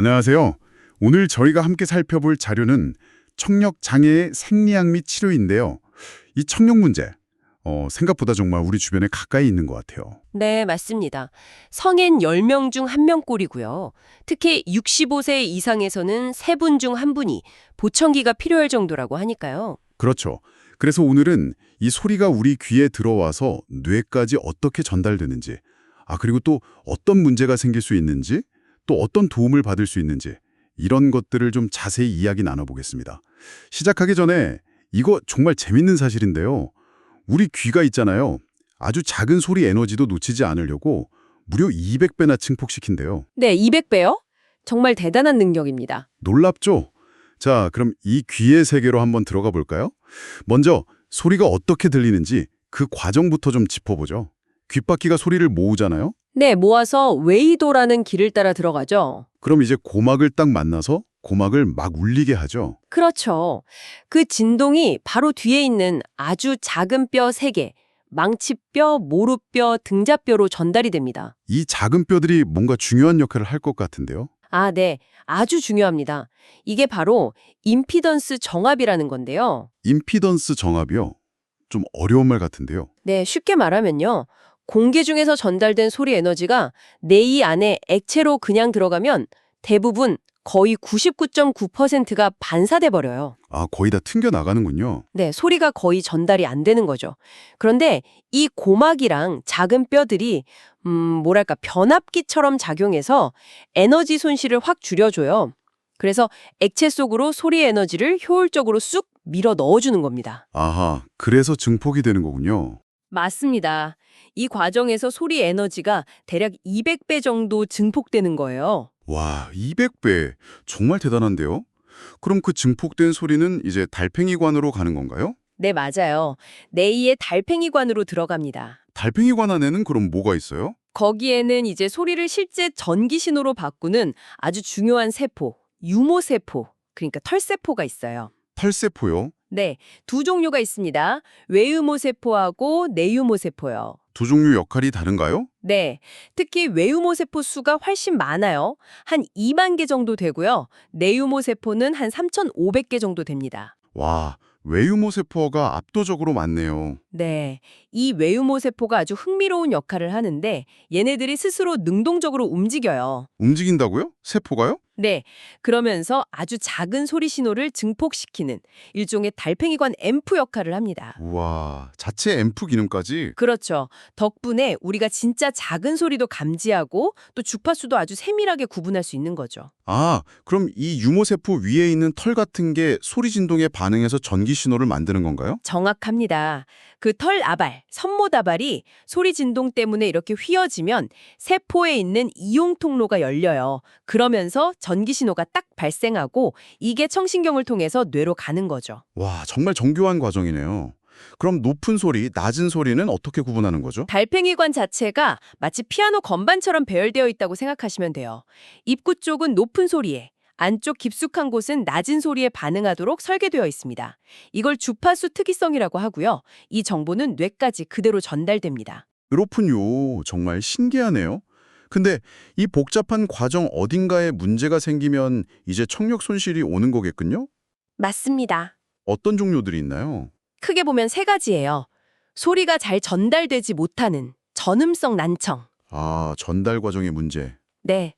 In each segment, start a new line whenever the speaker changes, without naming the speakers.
안녕하세요. 오늘 저희가 함께 살펴볼 자료는 청력 장애의 생리학 및 치료인데요. 이 청력 문제, 생각보다 정말 우리 주변에 가까이 있는 것 같아요.
네, 맞습니다. 성인 10명 중 1명꼴이고요. 특히 65세 이상에서는 3분 중 1분이 보청기가 필요할 정도라고 하니까요.
그렇죠. 그래서 오늘은 이 소리가 우리 귀에 들어와서 뇌까지 어떻게 전달되는지, 그리고 또 어떤 문제가 생길 수 있는지, 또 어떤 도움을 받을 수 있는지 이런 것들을 좀 자세히 이야기 나눠보겠습니다. 시작하기 전에 이거 정말 재밌는 사실인데요. 우리 귀가 있잖아요. 아주 작은 소리 에너지도 놓치지 않으려고 무려 200배나 증폭시킨대요.
네, 200배요? 정말 대단한 능력입니다.
놀랍죠? 자, 그럼 이 귀의 세계로 한번 들어가 볼까요? 먼저 소리가 어떻게 들리는지 그 과정부터 좀 짚어보죠. 귓바퀴가 소리를 모으잖아요?
네, 모아서 웨이도라는 길을 따라 들어가죠.
그럼 이제 고막을 딱 만나서 고막을 막 울리게 하죠.
그렇죠. 그 진동이 바로 뒤에 있는 아주 작은 뼈 3개, 망치뼈, 모루뼈, 등자뼈로 전달이 됩니다.
이 작은 뼈들이 뭔가 중요한 역할을 할 것 같은데요.
아, 네. 아주 중요합니다. 이게 바로 임피던스 정압이라는 건데요.
임피던스 정압이요. 좀 어려운 말 같은데요.
네, 쉽게 말하면요. 공기 중에서 전달된 소리 에너지가 뇌 안에 액체로 그냥 들어가면 대부분 거의 99.9%가 반사돼 버려요.
거의 다 튕겨 나가는군요.
네, 소리가 거의 전달이 안 되는 거죠. 그런데 이 고막이랑 작은 뼈들이 뭐랄까 변압기처럼 작용해서 에너지 손실을 확 줄여줘요. 그래서 액체 속으로 소리 에너지를 효율적으로 쑥 밀어 넣어주는 겁니다.
아하, 그래서 증폭이 되는 거군요.
맞습니다. 이 과정에서 소리 에너지가 대략 200배 정도 증폭되는 거예요.
와, 200배. 정말 대단한데요? 그럼 그 증폭된 소리는 이제 달팽이관으로 가는 건가요?
네, 맞아요. 뇌의 달팽이관으로 들어갑니다.
달팽이관 안에는 그럼 뭐가 있어요?
거기에는 이제 소리를 실제 전기 신호로 바꾸는 아주 중요한 세포, 유모세포, 그러니까 털세포가 있어요.
털세포요?
네, 두 종류가 있습니다. 외유모세포하고 내유모세포요.
두 종류 역할이 다른가요?
네, 특히 외유모세포 수가 훨씬 많아요. 한 2만 개 정도 되고요. 내유모세포는 한 3,500개 정도 됩니다.
와, 외유모세포가 압도적으로 많네요.
네, 이 외유모세포가 아주 흥미로운 역할을 하는데 얘네들이 스스로 능동적으로 움직여요.
움직인다고요? 세포가요?
네, 그러면서 아주 작은 소리 신호를 증폭시키는 일종의 달팽이관 앰프 역할을 합니다.
우와, 자체 앰프 기능까지?
그렇죠. 덕분에 우리가 진짜 작은 소리도 감지하고 또 주파수도 아주 세밀하게 구분할 수 있는 거죠.
그럼 이 유모세포 위에 있는 털 같은 게 소리 진동에 반응해서 전기 신호를 만드는 건가요?
정확합니다. 그 털 아발, 선모다발이 소리 진동 때문에 이렇게 휘어지면 세포에 있는 이용 통로가 열려요. 그러면서 전기 신호가 딱 발생하고 이게 청신경을 통해서 뇌로 가는 거죠.
와, 정말 정교한 과정이네요. 그럼 높은 소리, 낮은 소리는 어떻게 구분하는 거죠?
달팽이관 자체가 마치 피아노 건반처럼 배열되어 있다고 생각하시면 돼요. 입구 쪽은 높은 소리에, 안쪽 깊숙한 곳은 낮은 소리에 반응하도록 설계되어 있습니다. 이걸 주파수 특이성이라고 하고요. 이 정보는 뇌까지 그대로 전달됩니다.
그렇군요. 정말 신기하네요. 근데 이 복잡한 과정 어딘가에 문제가 생기면 이제 청력 손실이 오는 거겠군요?
맞습니다.
어떤 종류들이 있나요?
크게 보면 3가지예요. 소리가 잘 전달되지 못하는 전음성 난청.
전달 과정의 문제.
네.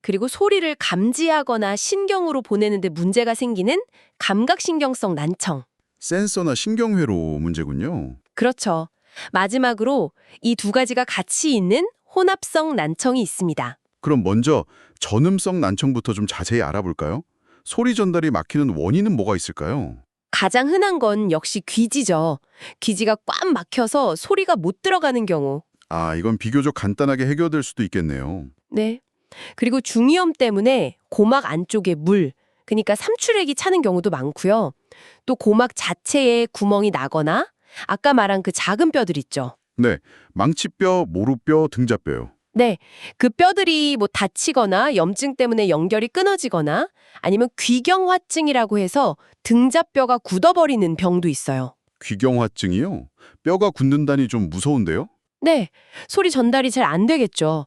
그리고 소리를 감지하거나 신경으로 보내는데 문제가 생기는 감각신경성 난청.
센서나 신경회로 문제군요.
그렇죠. 마지막으로 이 2가지가 같이 있는 혼합성 난청이 있습니다.
그럼 먼저 전음성 난청부터 좀 자세히 알아볼까요? 소리 전달이 막히는 원인은 뭐가 있을까요?
가장 흔한 건 역시 귀지죠. 귀지가 꽉 막혀서 소리가 못 들어가는 경우.
이건 비교적 간단하게 해결될 수도 있겠네요.
네. 그리고 중이염 때문에 고막 안쪽에 물, 그러니까 삼출액이 차는 경우도 많고요. 또 고막 자체에 구멍이 나거나 아까 말한 그 작은 뼈들 있죠.
네, 망치뼈, 모루뼈, 등자뼈요.
네, 그 뼈들이 뭐 다치거나 염증 때문에 연결이 끊어지거나 아니면 귀경화증이라고 해서 등자뼈가 굳어버리는 병도 있어요.
귀경화증이요? 뼈가 굳는다니 좀 무서운데요?
네, 소리 전달이 잘 안 되겠죠.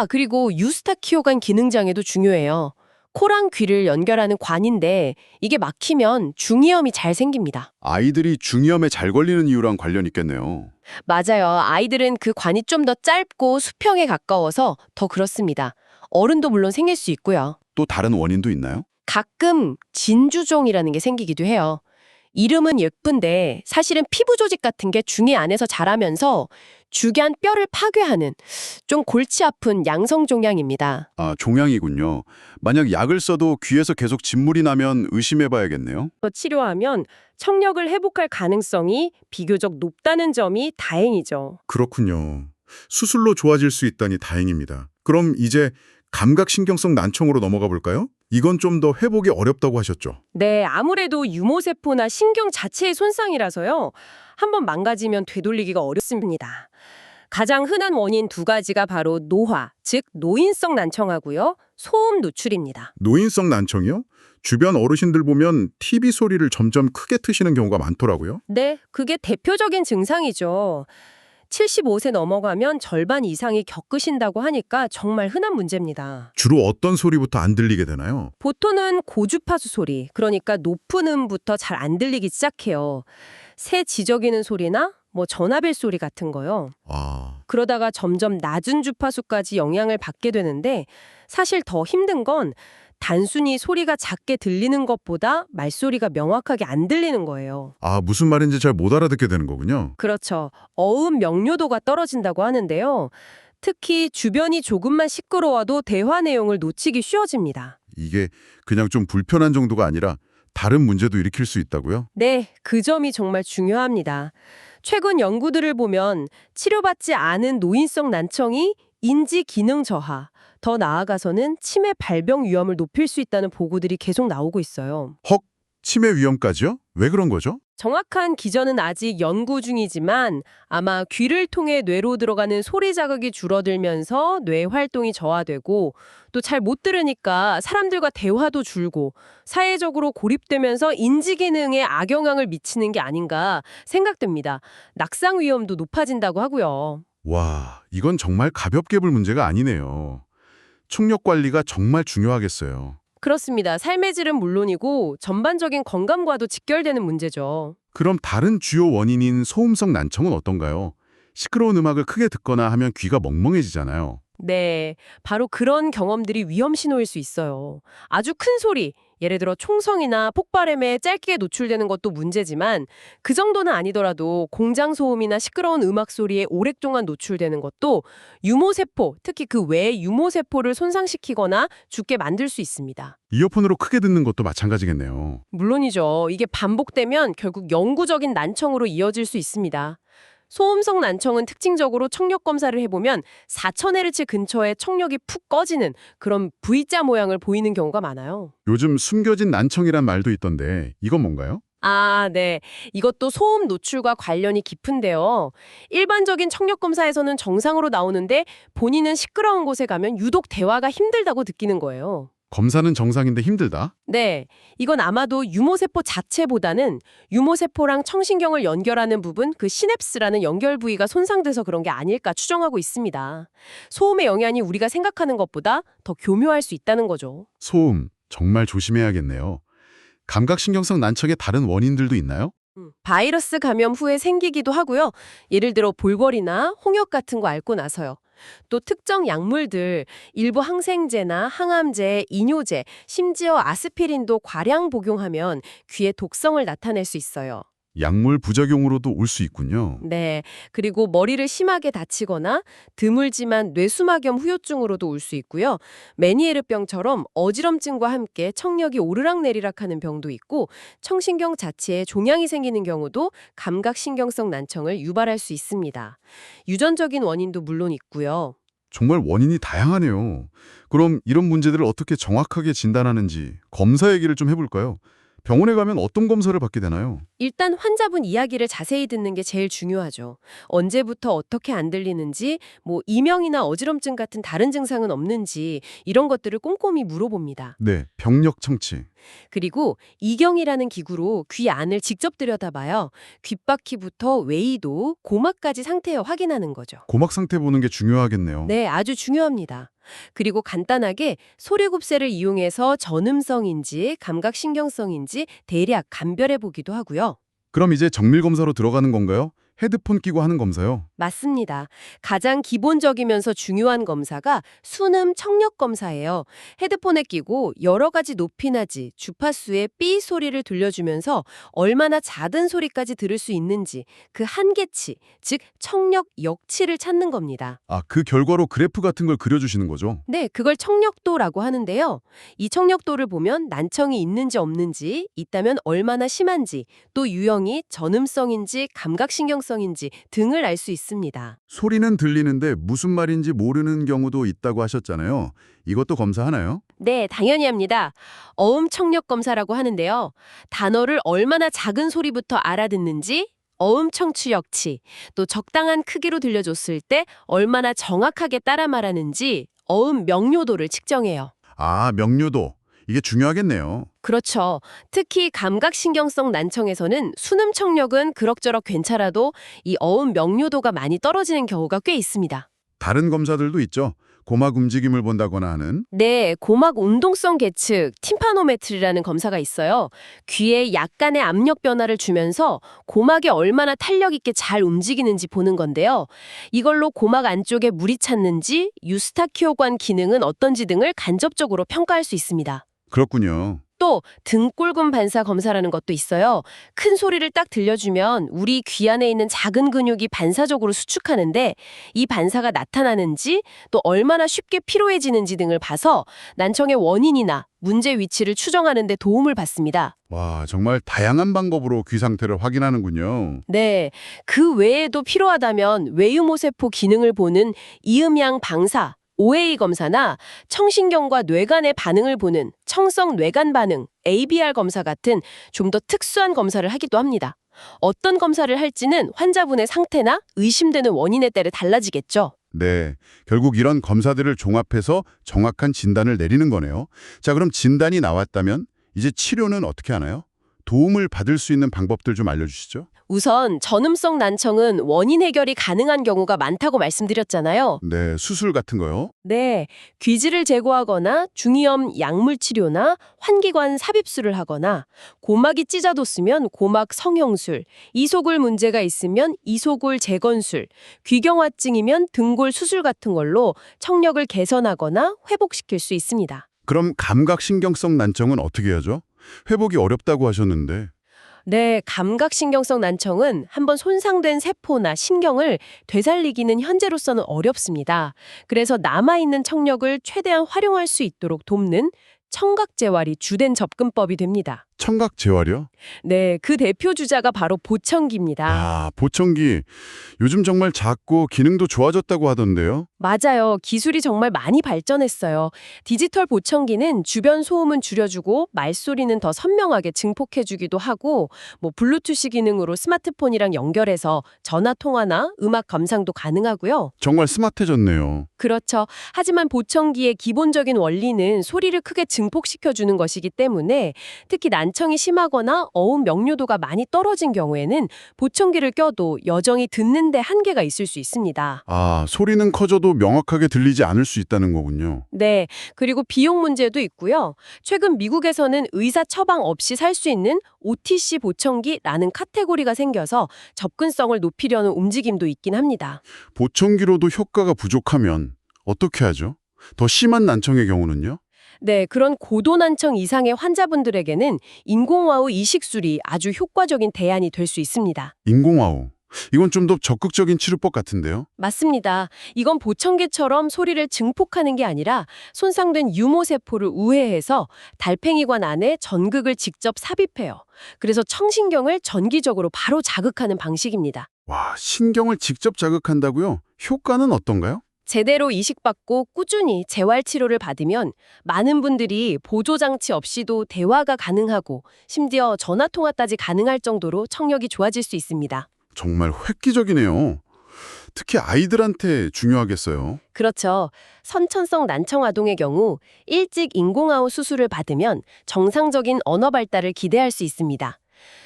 그리고 유스타키오간 기능장애도 중요해요. 코랑 귀를 연결하는 관인데 이게 막히면 중이염이 잘 생깁니다.
아이들이 중이염에 잘 걸리는 이유랑 관련 있겠네요.
맞아요. 아이들은 그 관이 좀 더 짧고 수평에 가까워서 더 그렇습니다. 어른도 물론 생길 수 있고요.
또 다른 원인도 있나요?
가끔 진주종이라는 게 생기기도 해요. 이름은 예쁜데 사실은 피부 조직 같은 게 중이 안에서 자라면서 주간 뼈를 파괴하는 좀 골치 아픈 양성 종양입니다.
아, 종양이군요. 만약 약을 써도 귀에서 계속 진물이 나면 의심해봐야겠네요.
치료하면 청력을 회복할 가능성이 비교적 높다는 점이 다행이죠.
그렇군요. 수술로 좋아질 수 있다니 다행입니다. 그럼 이제 감각신경성 난청으로 넘어가 볼까요? 이건 좀 더 회복이 어렵다고 하셨죠.
네, 아무래도 유모세포나 신경 자체의 손상이라서요. 한번 망가지면 되돌리기가 어렵습니다. 가장 흔한 원인 두 가지가 바로 노화, 즉 노인성 난청하고요. 소음 노출입니다.
노인성 난청이요? 주변 어르신들 보면 TV 소리를 점점 크게 트시는 경우가 많더라고요.
네, 그게 대표적인 증상이죠. 75세 넘어가면 절반 이상이 겪으신다고 하니까 정말 흔한 문제입니다.
주로 어떤 소리부터 안 들리게 되나요?
보통은 고주파수 소리, 그러니까 높은 음부터 잘 안 들리기 시작해요. 새 지저귀는 소리나 전화벨 소리 같은 거요.
아,
그러다가 점점 낮은 주파수까지 영향을 받게 되는데 사실 더 힘든 건 단순히 소리가 작게 들리는 것보다 말소리가 명확하게 안 들리는 거예요.
무슨 말인지 잘 못 알아듣게 되는 거군요.
그렇죠. 어음 명료도가 떨어진다고 하는데요. 특히 주변이 조금만 시끄러워도 대화 내용을 놓치기 쉬워집니다.
이게 그냥 좀 불편한 정도가 아니라 다른 문제도 일으킬 수 있다고요?
네, 그 점이 정말 중요합니다. 최근 연구들을 보면 치료받지 않은 노인성 난청이 인지 기능 저하, 더 나아가서는 치매 발병 위험을 높일 수 있다는 보고들이 계속 나오고 있어요.
헉, 치매 위험까지요? 왜 그런 거죠?
정확한 기전은 아직 연구 중이지만 아마 귀를 통해 뇌로 들어가는 소리 자극이 줄어들면서 뇌 활동이 저하되고 또 잘 못 들으니까 사람들과 대화도 줄고 사회적으로 고립되면서 인지 기능에 악영향을 미치는 게 아닌가 생각됩니다. 낙상 위험도 높아진다고 하고요.
와, 이건 정말 가볍게 볼 문제가 아니네요. 청력 관리가 정말 중요하겠어요.
그렇습니다. 삶의 질은 물론이고 전반적인 건강과도 직결되는 문제죠.
그럼 다른 주요 원인인 소음성 난청은 어떤가요? 시끄러운 음악을 크게 듣거나 하면 귀가 멍멍해지잖아요.
네, 바로 그런 경험들이 위험 신호일 수 있어요. 아주 큰 소리, 예를 들어 총성이나 폭발음에 짧게 노출되는 것도 문제지만 그 정도는 아니더라도 공장 소음이나 시끄러운 음악 소리에 오랫동안 노출되는 것도 유모세포, 특히 그 외 유모세포를 손상시키거나 죽게 만들 수 있습니다.
이어폰으로 크게 듣는 것도 마찬가지겠네요.
물론이죠. 이게 반복되면 결국 영구적인 난청으로 이어질 수 있습니다. 소음성 난청은 특징적으로 청력 검사를 해보면 4000Hz 근처에 청력이 푹 꺼지는 그런 V자 모양을 보이는 경우가 많아요.
요즘 숨겨진 난청이란 말도 있던데 이건 뭔가요?
아, 네. 이것도 소음 노출과 관련이 깊은데요. 일반적인 청력 검사에서는 정상으로 나오는데 본인은 시끄러운 곳에 가면 유독 대화가 힘들다고 느끼는 거예요.
검사는 정상인데 힘들다?
네, 이건 아마도 유모세포 자체보다는 유모세포랑 청신경을 연결하는 부분, 그 시냅스라는 연결 부위가 손상돼서 그런 게 아닐까 추정하고 있습니다. 소음의 영향이 우리가 생각하는 것보다 더 교묘할 수 있다는 거죠.
소음, 정말 조심해야겠네요. 감각신경성 난청의 다른 원인들도 있나요?
바이러스 감염 후에 생기기도 하고요. 예를 들어 볼거리나 홍역 같은 거 앓고 나서요. 또 특정 약물들, 일부 항생제나 항암제, 이뇨제, 심지어 아스피린도 과량 복용하면 귀에 독성을 나타낼 수 있어요.
약물 부작용으로도 올 수 있군요.
네, 그리고 머리를 심하게 다치거나 드물지만 뇌수막염 후유증으로도 올 수 있고요. 메니에르병처럼 어지럼증과 함께 청력이 오르락내리락하는 병도 있고 청신경 자체에 종양이 생기는 경우도 감각신경성 난청을 유발할 수 있습니다. 유전적인 원인도 물론 있고요.
정말 원인이 다양하네요. 그럼 이런 문제들을 어떻게 정확하게 진단하는지 검사 얘기를 좀 해볼까요? 병원에 가면 어떤 검사를 받게 되나요?
일단 환자분 이야기를 자세히 듣는 게 제일 중요하죠. 언제부터 어떻게 안 들리는지, 이명이나 어지럼증 같은 다른 증상은 없는지 이런 것들을 꼼꼼히 물어봅니다.
네, 병력 청취.
그리고 이경이라는 기구로 귀 안을 직접 들여다봐요. 귓바퀴부터 외이도, 고막까지 상태 확인하는 거죠.
고막 상태 보는 게 중요하겠네요.
네, 아주 중요합니다. 그리고 간단하게 소리곱새를 이용해서 전음성인지 감각신경성인지 대략 감별해 보기도 하고요.
그럼 이제 정밀 검사로 들어가는 건가요? 헤드폰 끼고 하는 검사요?
맞습니다. 가장 기본적이면서 중요한 검사가 수능 청력 검사예요. 헤드폰에 끼고 여러 가지 높이나지, 주파수의 삐 소리를 들려주면서 얼마나 작은 소리까지 들을 수 있는지 그 한계치, 즉 청력 역치를 찾는 겁니다.
아, 그 결과로 그래프 같은 걸 그려주시는 거죠?
네, 그걸 청력도라고 하는데요. 이 청력도를 보면 난청이 있는지 없는지, 있다면 얼마나 심한지, 또 유형이 전음성인지 감각신경성인지 등을 알 수 있습니다.
소리는 들리는데 무슨 말인지 모르는 경우도 있다고 하셨잖아요. 이것도 검사하나요?
네, 당연히 합니다. 어음 청력 검사라고 하는데요. 단어를 얼마나 작은 소리부터 알아듣는지, 어음 청취력치, 또 적당한 크기로 들려줬을 때 얼마나 정확하게 따라 말하는지 어음 명료도를 측정해요.
아, 명료도. 이게 중요하겠네요.
그렇죠. 특히 감각신경성 난청에서는 수능 청력은 그럭저럭 괜찮아도 이 어음 명료도가 많이 떨어지는 경우가 꽤 있습니다.
다른 검사들도 있죠. 고막 움직임을 본다거나 하는.
네, 고막 운동성 계측, 팀파노메트리라는 검사가 있어요. 귀에 약간의 압력 변화를 주면서 고막이 얼마나 탄력 있게 잘 움직이는지 보는 건데요. 이걸로 고막 안쪽에 물이 찼는지, 유스타키오관 기능은 어떤지 등을 간접적으로 평가할 수 있습니다.
그렇군요.
또 등골근 반사 검사라는 것도 있어요. 큰 소리를 딱 들려주면 우리 귀 안에 있는 작은 근육이 반사적으로 수축하는데 이 반사가 나타나는지 또 얼마나 쉽게 피로해지는지 등을 봐서 난청의 원인이나 문제 위치를 추정하는 데 도움을 받습니다.
와, 정말 다양한 방법으로 귀 상태를 확인하는군요.
네, 그 외에도 필요하다면 외유모세포 기능을 보는 이음양 방사, OA 검사나 청신경과 뇌간의 반응을 보는 청성 뇌간 반응, ABR 검사 같은 좀 더 특수한 검사를 하기도 합니다. 어떤 검사를 할지는 환자분의 상태나 의심되는 원인에 따라 달라지겠죠.
네, 결국 이런 검사들을 종합해서 정확한 진단을 내리는 거네요. 자, 그럼 진단이 나왔다면 이제 치료는 어떻게 하나요? 도움을 받을 수 있는 방법들 좀 알려주시죠.
우선 전음성 난청은 원인 해결이 가능한 경우가 많다고 말씀드렸잖아요.
네, 수술 같은 거요?
네, 귀지를 제거하거나 중이염 약물 치료나 환기관 삽입술을 하거나 고막이 찢어졌으면 고막 성형술, 이소골 문제가 있으면 이소골 재건술, 귀경화증이면 등골 수술 같은 걸로 청력을 개선하거나 회복시킬 수 있습니다.
그럼 감각신경성 난청은 어떻게 하죠? 회복이 어렵다고 하셨는데.
네, 감각신경성 난청은 한번 손상된 세포나 신경을 되살리기는 현재로서는 어렵습니다. 그래서 남아있는 청력을 최대한 활용할 수 있도록 돕는 청각재활이 주된 접근법이 됩니다.
청각 재활이요?
네, 그 대표 주자가 바로 보청기입니다.
아, 보청기. 요즘 정말 작고 기능도 좋아졌다고 하던데요.
맞아요. 기술이 정말 많이 발전했어요. 디지털 보청기는 주변 소음은 줄여주고 말소리는 더 선명하게 증폭해주기도 하고 블루투스 기능으로 스마트폰이랑 연결해서 전화 통화나 음악 감상도 가능하고요.
정말 스마트해졌네요.
그렇죠. 하지만 보청기의 기본적인 원리는 소리를 크게 증폭시켜주는 것이기 때문에 특히 난청이 심하거나 어음 명료도가 많이 떨어진 경우에는 보청기를 껴도 여전히 듣는데 한계가 있을 수 있습니다.
아, 소리는 커져도 명확하게 들리지 않을 수 있다는 거군요.
네, 그리고 비용 문제도 있고요. 최근 미국에서는 의사 처방 없이 살 수 있는 OTC 보청기라는 카테고리가 생겨서 접근성을 높이려는 움직임도 있긴 합니다.
보청기로도 효과가 부족하면 어떻게 하죠? 더 심한 난청의 경우는요?
네, 그런 고도난청 이상의 환자분들에게는 인공와우 이식술이 아주 효과적인 대안이 될 수 있습니다.
인공화호. 이건 좀 더 적극적인 치료법 같은데요?
맞습니다. 이건 보청기처럼 소리를 증폭하는 게 아니라 손상된 유모세포를 우회해서 달팽이관 안에 전극을 직접 삽입해요. 그래서 청신경을 전기적으로 바로 자극하는 방식입니다.
와, 신경을 직접 자극한다고요? 효과는 어떤가요?
제대로 이식받고 꾸준히 재활치료를 받으면 많은 분들이 보조장치 없이도 대화가 가능하고 심지어 전화통화까지 가능할 정도로 청력이 좋아질 수 있습니다.
정말 획기적이네요. 특히 아이들한테 중요하겠어요.
그렇죠. 선천성 난청 아동의 경우 일찍 인공아웃 수술을 받으면 정상적인 언어 발달을 기대할 수 있습니다.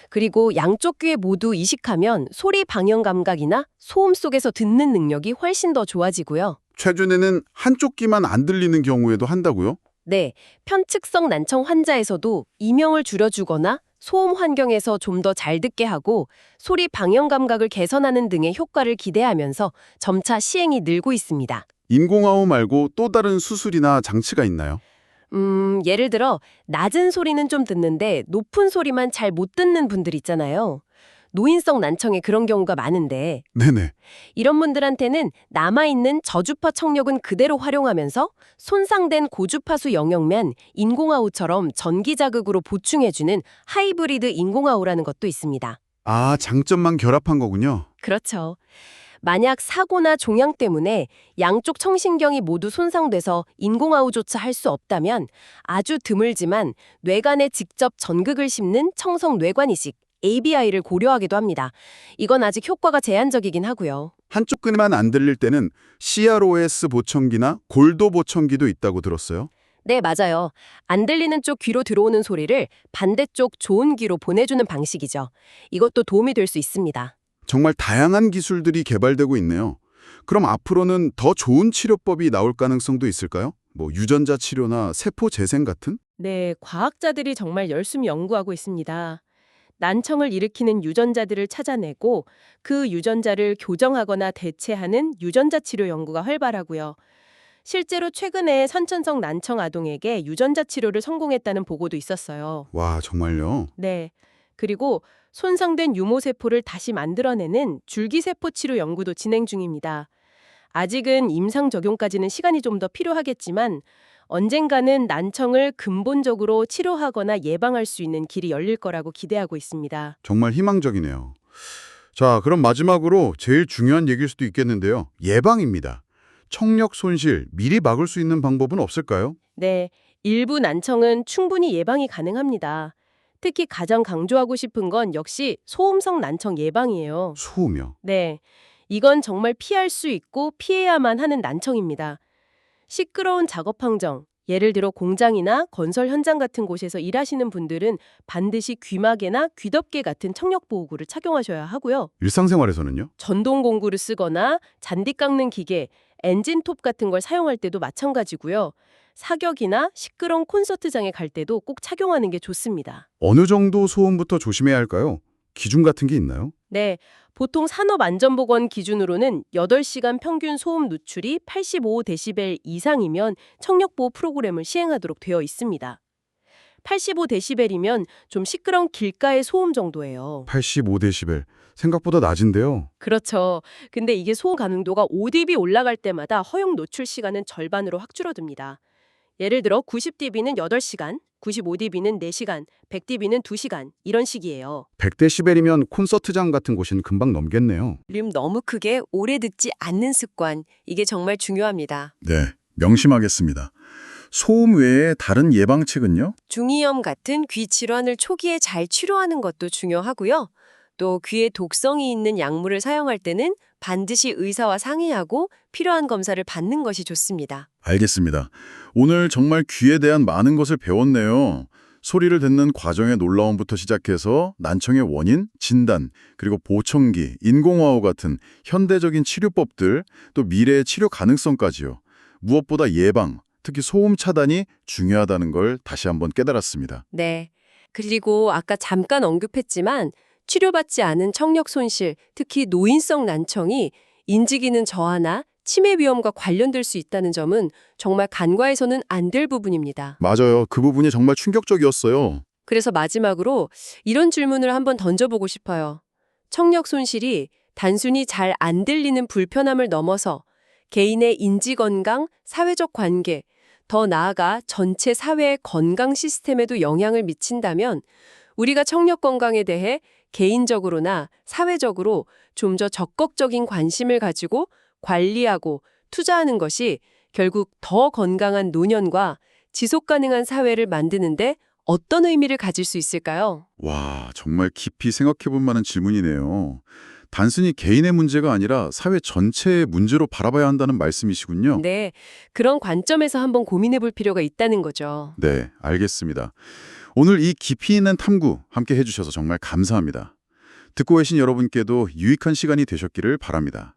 그리고 양쪽 귀에 모두 이식하면 소리 방영 감각이나 소음 속에서 듣는 능력이 훨씬 더 좋아지고요.
최근에는 한쪽 귀만 안 들리는 경우에도 한다고요?
네, 편측성 난청 환자에서도 이명을 줄여주거나 소음 환경에서 좀 더 잘 듣게 하고 소리 방영 감각을 개선하는 등의 효과를 기대하면서 점차 시행이 늘고 있습니다.
인공아우 말고 또 다른 수술이나 장치가 있나요?
예를 들어 낮은 소리는 좀 듣는데 높은 소리만 잘 못 듣는 분들 있잖아요. 노인성 난청에 그런 경우가 많은데
네네.
이런 분들한테는 남아있는 저주파 청력은 그대로 활용하면서 손상된 고주파수 영역면 인공아우처럼 전기 자극으로 보충해주는 하이브리드 인공아우라는 것도 있습니다.
아, 장점만 결합한 거군요.
그렇죠. 만약 사고나 종양 때문에 양쪽 청신경이 모두 손상돼서 인공아우조차 할 수 없다면 아주 드물지만 뇌관에 직접 전극을 심는 청성 뇌관 이식, ABI를 고려하기도 합니다. 이건 아직 효과가 제한적이긴 하고요.
한쪽 귀만 안 들릴 때는 CROS 보청기나 골도 보청기도 있다고 들었어요.
네, 맞아요. 안 들리는 쪽 귀로 들어오는 소리를 반대쪽 좋은 귀로 보내주는 방식이죠. 이것도 도움이 될 수 있습니다.
정말 다양한 기술들이 개발되고 있네요. 그럼 앞으로는 더 좋은 치료법이 나올 가능성도 있을까요? 뭐 유전자 치료나 세포 재생 같은?
네, 과학자들이 정말 열심히 연구하고 있습니다. 난청을 일으키는 유전자들을 찾아내고 그 유전자를 교정하거나 대체하는 유전자 치료 연구가 활발하고요. 실제로 최근에 선천성 난청 아동에게 유전자 치료를 성공했다는 보고도 있었어요.
와, 정말요?
네. 그리고 손상된 유모세포를 다시 만들어내는 줄기세포 치료 연구도 진행 중입니다. 아직은 임상 적용까지는 시간이 좀 더 필요하겠지만 언젠가는 난청을 근본적으로 치료하거나 예방할 수 있는 길이 열릴 거라고 기대하고 있습니다.
정말 희망적이네요. 자, 그럼 마지막으로 제일 중요한 얘기일 수도 있겠는데요. 예방입니다. 청력 손실 미리 막을 수 있는 방법은 없을까요?
네, 일부 난청은 충분히 예방이 가능합니다. 특히 가장 강조하고 싶은 건 역시 소음성 난청 예방이에요.
소음이요.
네, 이건 정말 피할 수 있고 피해야만 하는 난청입니다. 시끄러운 작업 환경, 예를 들어 공장이나 건설 현장 같은 곳에서 일하시는 분들은 반드시 귀마개나 귀덮개 같은 청력 보호구를 착용하셔야 하고요.
일상생활에서는요?
전동 공구를 쓰거나 잔디 깎는 기계, 엔진톱 같은 걸 사용할 때도 마찬가지고요. 사격이나 시끄러운 콘서트장에 갈 때도 꼭 착용하는 게 좋습니다.
어느 정도 소음부터 조심해야 할까요? 기준 같은 게 있나요?
네, 보통 산업안전보건 기준으로는 8시간 평균 소음 누출이 85데시벨 이상이면 청력보호 프로그램을 시행하도록 되어 있습니다. 85데시벨이면 좀 시끄러운 길가의 소음 정도예요.
85데시벨. 생각보다 낮은데요.
그렇죠. 근데 이게 소음 가능도가 5dB 올라갈 때마다 허용 노출 시간은 절반으로 확 줄어듭니다. 예를 들어 90dB는 8시간, 95dB는 4시간, 100dB는 2시간 이런 식이에요.
100데시벨이면 콘서트장 같은 곳은 금방 넘겠네요.
볼륨 너무 크게 오래 듣지 않는 습관, 이게 정말 중요합니다.
네, 명심하겠습니다. 소음 외에 다른 예방책은요?
중이염 같은 귀 질환을 초기에 잘 치료하는 것도 중요하고요. 또 귀에 독성이 있는 약물을 사용할 때는 반드시 의사와 상의하고 필요한 검사를 받는 것이 좋습니다.
알겠습니다. 오늘 정말 귀에 대한 많은 것을 배웠네요. 소리를 듣는 과정의 놀라움부터 시작해서 난청의 원인, 진단, 그리고 보청기, 인공화호 같은 현대적인 치료법들, 또 미래의 치료 가능성까지요. 무엇보다 예방, 특히 소음 차단이 중요하다는 걸 다시 한번 깨달았습니다.
네. 그리고 아까 잠깐 언급했지만 치료받지 않은 청력 손실, 특히 노인성 난청이 인지기능 저하나 치매 위험과 관련될 수 있다는 점은 정말 간과해서는 안 될 부분입니다.
맞아요. 그 부분이 정말 충격적이었어요.
그래서 마지막으로 이런 질문을 한번 던져보고 싶어요. 청력 손실이 단순히 잘 안 들리는 불편함을 넘어서 개인의 인지 건강, 사회적 관계, 더 나아가 전체 사회의 건강 시스템에도 영향을 미친다면 우리가 청력 건강에 대해 개인적으로나 사회적으로 좀 더 적극적인 관심을 가지고 관리하고 투자하는 것이 결국 더 건강한 노년과 지속 가능한 사회를 만드는데 어떤 의미를 가질 수 있을까요?
와, 정말 깊이 생각해 볼 만한 질문이네요. 단순히 개인의 문제가 아니라 사회 전체의 문제로 바라봐야 한다는 말씀이시군요.
네, 그런 관점에서 한번 고민해 볼 필요가 있다는 거죠.
네, 알겠습니다. 오늘 이 깊이 있는 탐구 함께 해주셔서 정말 감사합니다. 듣고 계신 여러분께도 유익한 시간이 되셨기를 바랍니다.